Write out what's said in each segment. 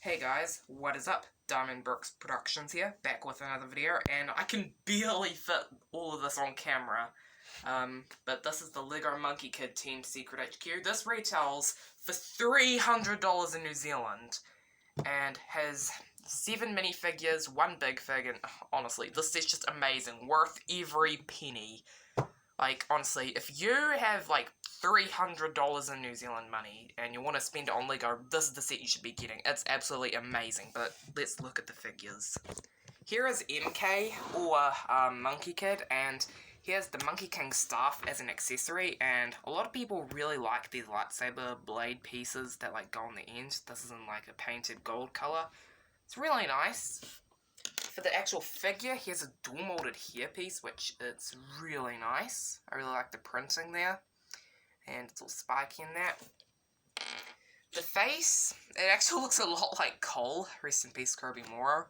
Hey guys, what is up? Diamond Brooks Productions here, back with another video, and I can barely fit all of this on camera. But this is the LEGO Monkie Kid Team Secret HQ. This retails for $300 in New Zealand, and has 7 minifigures, 1 big fig, and honestly, this set's just amazing, worth every penny. Like, honestly, if you have, like, $300 in New Zealand money and you want to spend it on LEGO, this is the set you should be getting. It's absolutely amazing, but let's look at the figures. Here is MK, or Monkie Kid, and he has the Monkey King staff as an accessory, and a lot of people really like these lightsaber blade pieces that, like, go on the end. This is in, like, a painted gold colour. It's really nice. For the actual figure, he has a dual-molded hairpiece, which is really nice. I really like the printing there. And it's all spiky in that. The face, it actually looks a lot like Cole. Rest in peace, Kirby Morrow.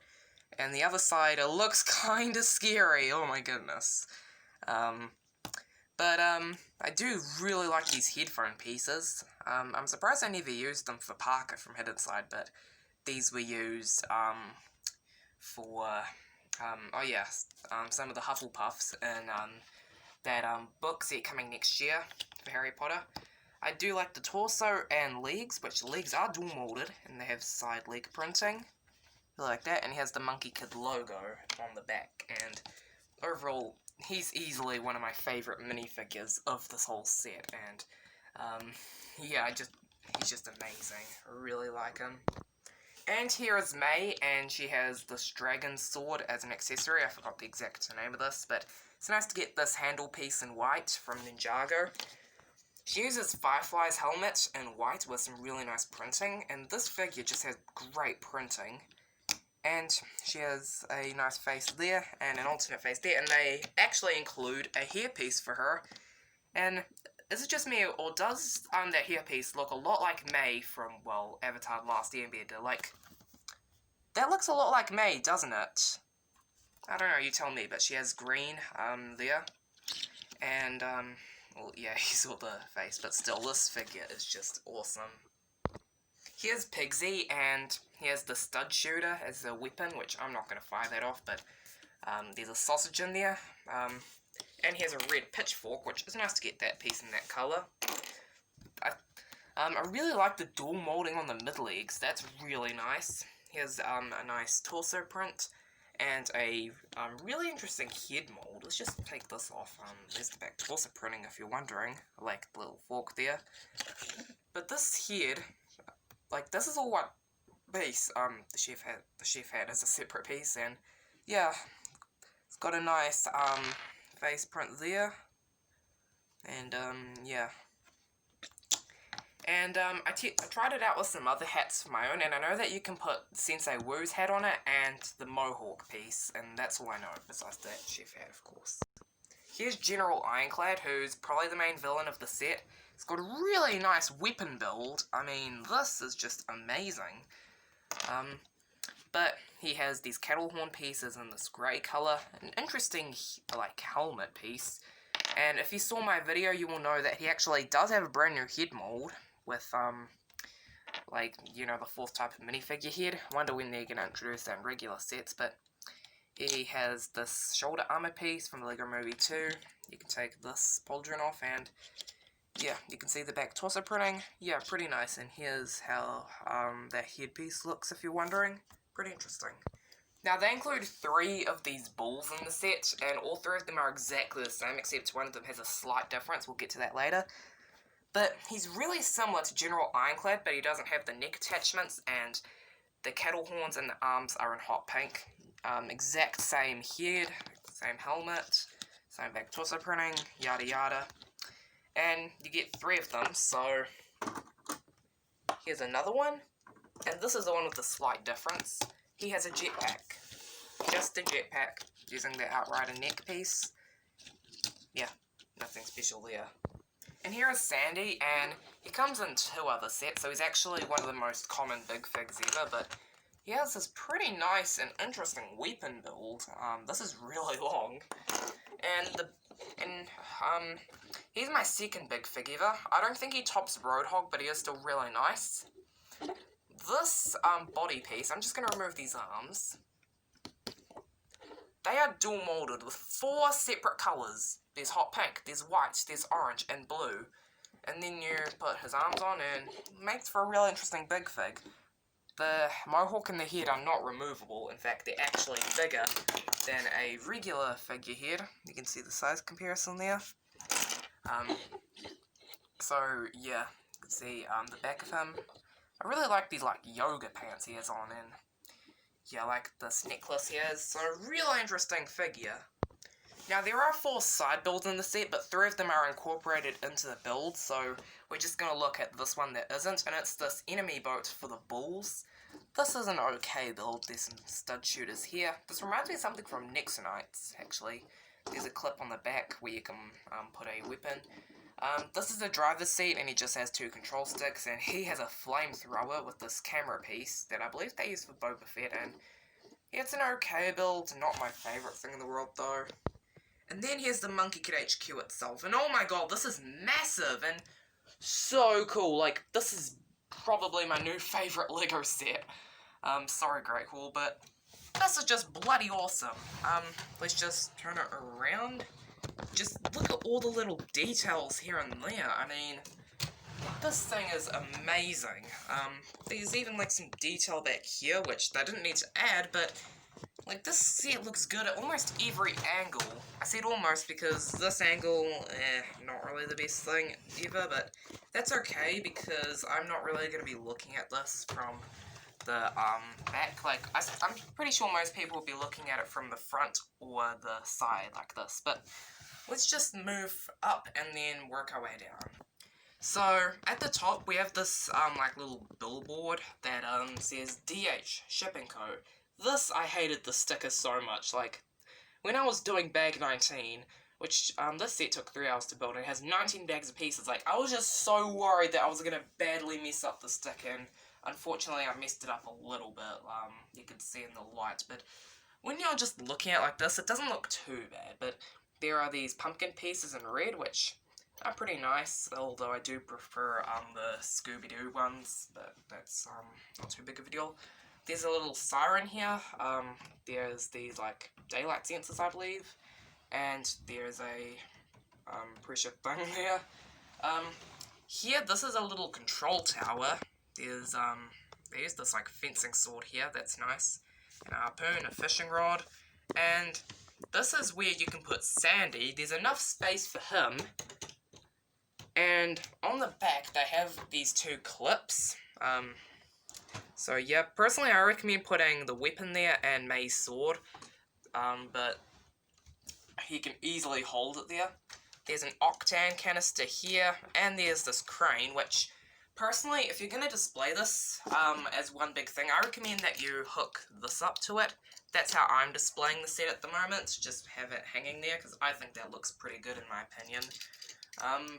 And the other side, it looks kind of scary. Oh my goodness. I do really like these headphone pieces. I'm surprised I never used them for Parker from Hidden Side, but these were used, for, some of the Hufflepuffs in, that, book set coming next year for Harry Potter. I do like the torso and legs, which the legs are dual molded, and they have side leg printing. I like that, and he has the Monkie Kid logo on the back, and overall, he's easily one of my favourite minifigures of this whole set, and, he's just amazing. I really like him. And here is May, and she has this dragon sword as an accessory. I forgot the exact name of this, but it's nice to get this handle piece in white from Ninjago. She uses Firefly's helmet in white with some really nice printing, and this figure just has great printing. And she has a nice face there, and an alternate face there, and they actually include a hairpiece for her. And is it just me, or does that hairpiece look a lot like May from, well, Avatar: The Last Airbender? Like, that looks a lot like May, doesn't it? I don't know, you tell me, but she has green, there. And, well, yeah, he saw the face, but still, this figure is just awesome. Here's Pigsy, and he has the stud shooter as a weapon, which I'm not going to fire that off, but, there's a sausage in there. And he has a red pitchfork, which is nice to get that piece in that colour. I really like the dual moulding on the mid-legs. That's really nice. He has a nice torso print and a really interesting head mould. Let's just take this off. There's the back torso printing, if you're wondering. I like the little fork there. But this head, like, this is all one piece. The chef hat is a separate piece, and yeah, it's got a nice face print there, and yeah, and I tried it out with some other hats of my own, and I know that you can put Sensei Wu's hat on it and the Mohawk piece, and that's all I know besides that chef hat, of course. Here's General Ironclad, who's probably the main villain of the set. It's got a really nice weapon build. I mean, this is just amazing. But he has these cattle horn pieces in this grey colour, an interesting, like, helmet piece. And if you saw my video, you will know that he actually does have a brand new head mould with, like, you know, the 4th type of minifigure head. I wonder when they're going to introduce that in regular sets, but he has this shoulder armour piece from the LEGO Movie 2. You can take this pauldron off, and yeah, you can see the back torso printing. Yeah, pretty nice. And here's how that headpiece looks, if you're wondering. Pretty interesting. Now, they include 3 of these balls in the set, and all 3 of them are exactly the same, except one of them has a slight difference. We'll get to that later. But he's really similar to General Ironclad, but he doesn't have the neck attachments, and the cattle horns and the arms are in hot pink. Exact same head, same helmet, same back torso printing, yada yada. And you get 3 of them, so here's another one. And this is the one with the slight difference. He has a jetpack. Just a jetpack, using the Outrider neck piece. Yeah, nothing special there. And here is Sandy, and he comes in 2 other sets, so he's actually one of the most common big figs ever, but he has this pretty nice and interesting weapon build. This is really long. And he's my 2nd big fig ever. I don't think he tops Roadhog, but he is still really nice. this body piece, I'm just going to remove these arms. They are dual molded with 4 separate colours. There's hot pink, there's white, there's orange, and blue. And then you put his arms on and it makes for a real interesting big fig. The mohawk and the head are not removable. In fact, they're actually bigger than a regular figurehead. You can see the size comparison there. So yeah, you can see the back of him. I really like these like yoga pants he has on, and yeah, like this necklace he has. So a really interesting figure. Now there are 4 side builds in the set, but 3 of them are incorporated into the build, so we're just going to look at this one that isn't, and it's this enemy boat for the bulls. This is an okay build. There's some stud shooters here. This reminds me of something from Nexonites, actually. There's a clip on the back where you can put a weapon. This is the driver's seat, and he just has 2 control sticks, and he has a flamethrower with this camera piece that I believe they use for Boba Fett, and yeah, it's an okay build, not my favourite thing in the world though. And then here's the Monkie Kid HQ itself, and oh my god, this is massive and so cool. Like, this is probably my new favourite LEGO set. Sorry Great Hall, but this is just bloody awesome. Let's just turn it around. Just look at all the little details here and there. I mean, this thing is amazing. There's even like some detail back here, which they didn't need to add, but like this set looks good at almost every angle. I said almost because this angle, not really the best thing ever, but that's okay because I'm not really going to be looking at this from the back. Like, I'm pretty sure most people will be looking at it from the front or the side like this, but let's just move up and then work our way down. So, at the top, we have this, like, little billboard that, says DH, Shipping Co. This, I hated the sticker so much. Like, when I was doing bag 19, which, this set took 3 hours to build, and it has 19 bags of pieces, like, I was just so worried that I was gonna badly mess up the stick, and unfortunately, I messed it up a little bit. You could see in the light, but when you're just looking at it like this, it doesn't look too bad, but there are these pumpkin pieces in red, which are pretty nice, although I do prefer the Scooby-Doo ones, but that's not too big of a deal. There's a little siren here, there's these like daylight sensors I believe, and there's a pressure thing there. Here, this is a little control tower. There's this like fencing sword here, that's nice, and a harpoon, a fishing rod, and this is where you can put Sandy. There's enough space for him. And on the back, they have these 2 clips. So yeah, personally I recommend putting the weapon there and May's sword. But he can easily hold it there. There's an octane canister here, and there's this crane, which, personally, if you're going to display this as one big thing, I recommend that you hook this up to it. That's how I'm displaying the set at the moment, just have it hanging there, because I think that looks pretty good in my opinion.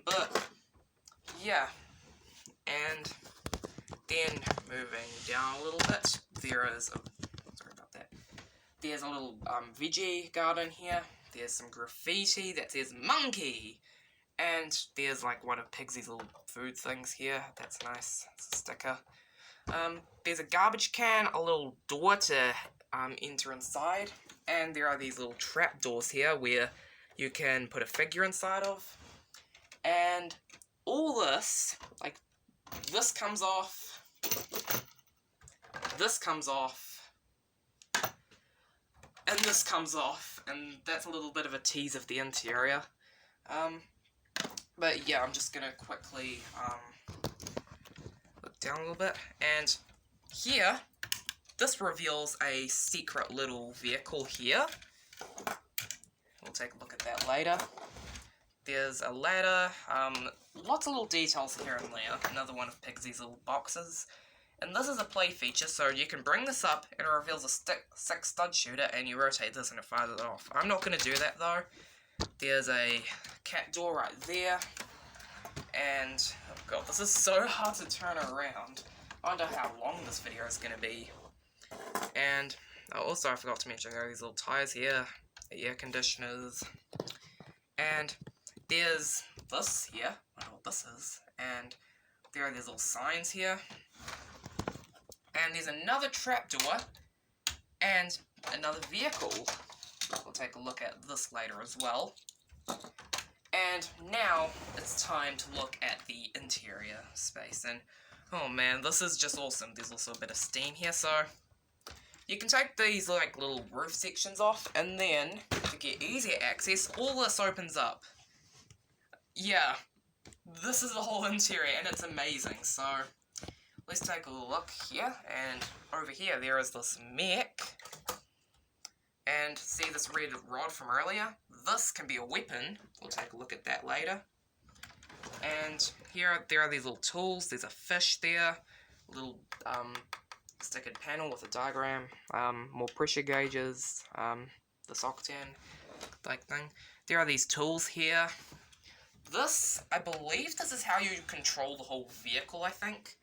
But, yeah, and then moving down a little bit, there's a little veggie garden here, there's some graffiti that says Monkey, and there's like one of Pigsy's little food things here, that's nice, it's a sticker. There's a garbage can, a little door to enter inside, and there are these little trap doors here where you can put a figure inside of. And all this, like, this comes off, this comes off, and this comes off, and that's a little bit of a tease of the interior. But yeah, I'm just gonna quickly look down a little bit, and here, this reveals a secret little vehicle here. We'll take a look at that later. There's a ladder, lots of little details here and there, another one of Pigsy's little boxes. And this is a play feature, so you can bring this up and it reveals a 6 stud shooter, and you rotate this and it fires it off. I'm not going to do that though. There's a cat door right there, and oh god, this is so hard to turn around. I wonder how long this video is going to be. And also I forgot to mention there are these little tires here, the air conditioners, and there's this here, I don't know what this is, and there are these little signs here. And there's another trapdoor and another vehicle. We'll take a look at this later as well. And now it's time to look at the interior space. And oh man, this is just awesome. There's also a bit of steam here, so you can take these like little roof sections off, and then to get easier access, all this opens up. Yeah, this is the whole interior, and it's amazing. So let's take a look here, and over here there is this mech. And see this red rod from earlier? This can be a weapon. We'll take a look at that later. And there are these little tools. There's a fish there, a little stickered panel with a diagram, more pressure gauges, this octane like thing. There are these tools here. This, I believe this is how you control the whole vehicle, I think.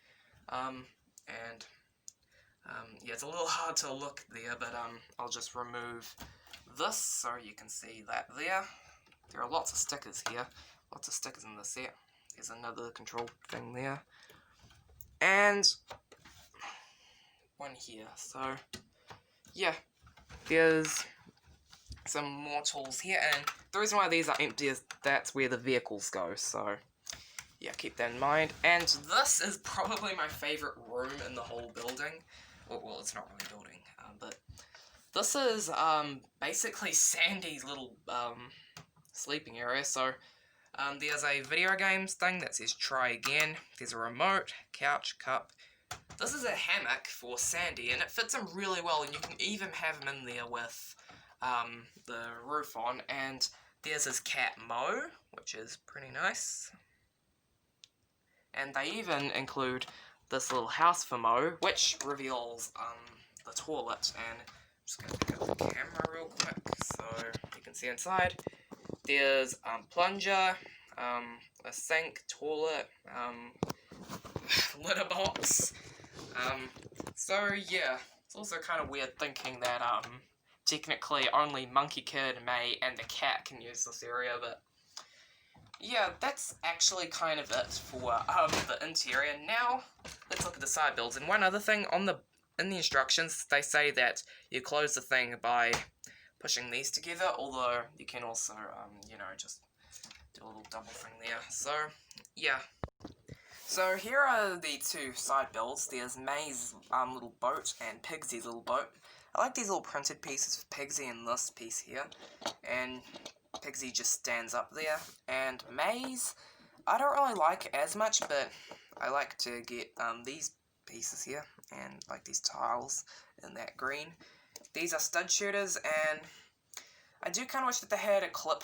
Yeah, it's a little hard to look there, but I'll just remove this so you can see that there. There are lots of stickers here. Lots of stickers in the set. There's another control thing there. And one here. So, yeah. There's some more tools here. And the reason why these are empty is that's where the vehicles go. So, yeah, keep that in mind. And this is probably my favorite room in the whole building. Well, it's not really building, but this is basically Sandy's little sleeping area. So there's a video games thing that says try again. There's a remote, couch, cup. This is a hammock for Sandy, and it fits him really well, and you can even have him in there with the roof on. And there's his cat Mo, which is pretty nice. And they even include this little house for Mo, which reveals the toilet. And I'm just going to pick up the camera real quick so you can see inside. There's plunger, a sink, toilet, litter box. So yeah, it's also kind of weird thinking that technically only Monkie Kid, May, and the cat can use this area, but yeah, that's actually kind of it for the interior. Now, let's look at the side builds. And one other thing, in the instructions, they say that you close the thing by pushing these together, although you can also, you know, just do a little double thing there. So, yeah. So, here are the two side builds. There's May's little boat and Pigsy's little boat. I like these little printed pieces for Pigsy and this piece here. And Pigsy just stands up there, and May's I don't really like as much, but I like to get these pieces here, and like these tiles in that green. These are stud shooters, and I do kind of wish that they had a clip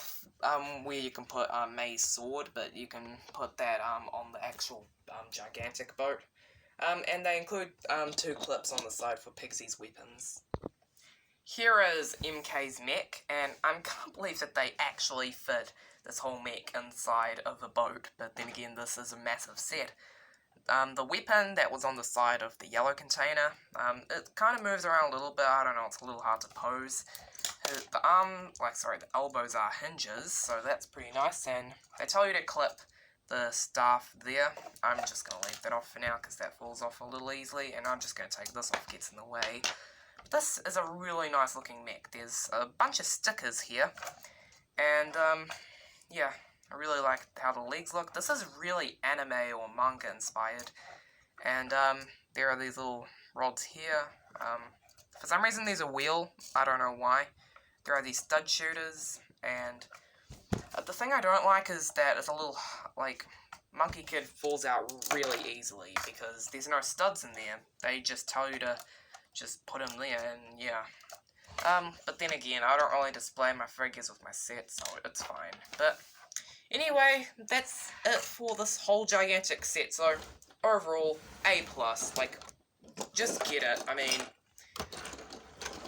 where you can put May's sword, but you can put that on the actual gigantic boat. And they include two clips on the side for Pigsy's weapons. Here is MK's mech, and I can't believe that they actually fit this whole mech inside of the boat, but then again, this is a massive set. The weapon that was on the side of the yellow container, it kind of moves around a little bit. I don't know, it's a little hard to pose. The elbows are hinges, so that's pretty nice, and they tell you to clip the staff there. I'm just going to leave that off for now, because that falls off a little easily, and I'm just going to take this off, gets in the way. This is a really nice looking mech. There's a bunch of stickers here, and yeah, I really like how the legs look. This is really anime or manga inspired, and there are these little rods here. For some reason there's a wheel, I don't know why. There are these stud shooters, and the thing I don't like is that it's a little, like, Monkie Kid falls out really easily, because there's no studs in there. They just tell you to just put them there, and yeah. But then again, I don't really display my figures with my set, so it's fine. But anyway, that's it for this whole gigantic set. So overall, A+. Like, just get it. I mean,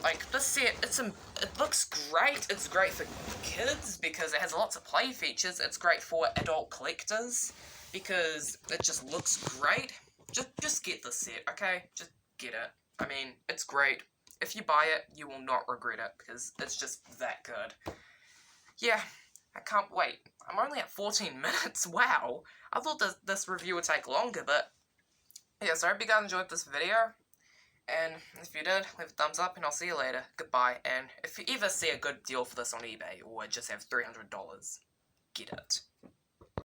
like, this set, it looks great. It's great for kids because it has lots of play features. It's great for adult collectors because it just looks great. Just get the set, okay? Just get it. I mean, it's great. If you buy it, you will not regret it, because it's just that good. Yeah, I can't wait. I'm only at 14 minutes, wow. I thought this review would take longer, but yeah, so I hope you guys enjoyed this video. And if you did, leave a thumbs up, and I'll see you later. Goodbye, and if you ever see a good deal for this on eBay, or just have $300, get it.